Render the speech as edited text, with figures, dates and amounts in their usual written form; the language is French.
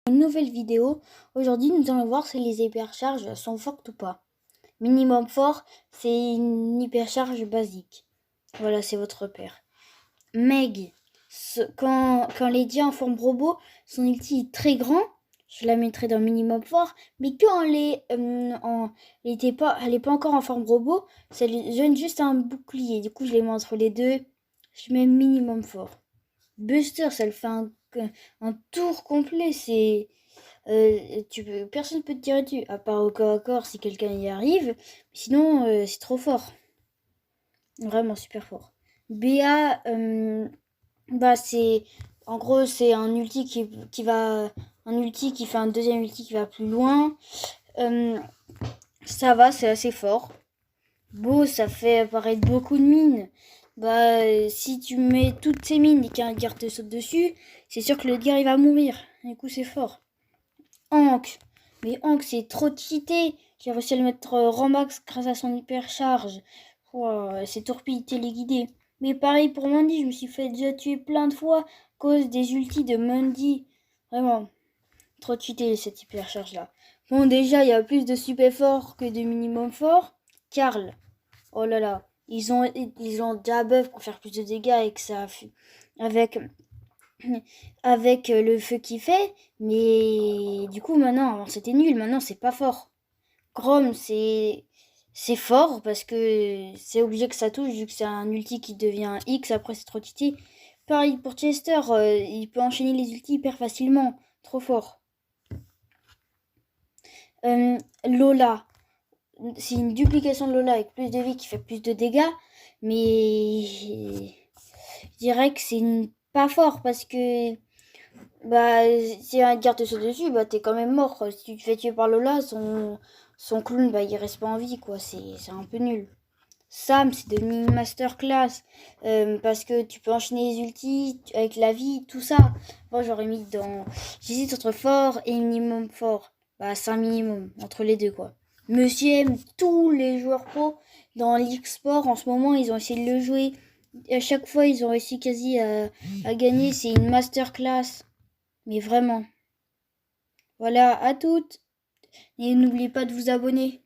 Une nouvelle vidéo. Aujourd'hui, nous allons voir si les hypercharges sont fortes ou pas. Minimum fort, c'est une hypercharge basique. Voilà, c'est votre repère. Meg, quand Lady en forme robot, son ulti est très grand. Je la mettrai dans minimum fort. Mais quand elle est pas encore en forme robot, ça lui donne juste un bouclier. Du coup, je les mets entre les deux. Je mets minimum fort. Buster, ça le fait un tour complet. Personne peut te tirer dessus, à part au corps à corps si quelqu'un y arrive. Sinon, c'est trop fort. Vraiment super fort. BA, en gros, c'est un ulti qui va. Un ulti qui fait un deuxième ulti qui va plus loin. Ça va, c'est assez fort. Beau, ça fait apparaître beaucoup de mines. Si tu mets toutes ces mines et qu'un guerre te saute dessus, c'est sûr que le guerre il va mourir. Du coup, c'est fort. Hank. Mais Hank, c'est trop cheaté. J'ai réussi à le mettre Ramax grâce à son hypercharge. C'est torpille téléguidé. Mais pareil pour Mandy, je me suis fait déjà tuer plein de fois à cause des ultis de Mandy. Vraiment, trop cheaté cette hypercharge là. Bon, déjà, il y a plus de super fort que de minimum fort. Karl. Oh là là. Ils ont déjà buff pour faire plus de dégâts et que ça avec avec le feu qu'il fait, mais du coup maintenant c'était nul, maintenant c'est pas fort. Grom c'est fort parce que c'est obligé que ça touche vu que c'est un ulti qui devient un X, après c'est trop titi. Pareil pour Chester, il peut enchaîner les ultis hyper facilement, trop fort. Lola, c'est une duplication de Lola avec plus de vie qui fait plus de dégâts, mais je dirais que c'est pas fort parce que si un garde te saute dessus, t'es quand même mort. Si tu te fais tuer par Lola, son clown, il reste pas en vie, quoi. C'est un peu nul. Sam, c'est devenu une masterclass. Parce que tu peux enchaîner les ultis avec la vie, tout ça. Moi, j'aurais mis dans. J'hésite entre fort et minimum fort. C'est un minimum, entre les deux, quoi. Monsieur aime tous les joueurs pro dans l'e-sport. En ce moment, ils ont essayé de le jouer. Et à chaque fois, ils ont réussi quasi à gagner. C'est une masterclass. Mais vraiment. Voilà, à toutes. Et n'oubliez pas de vous abonner.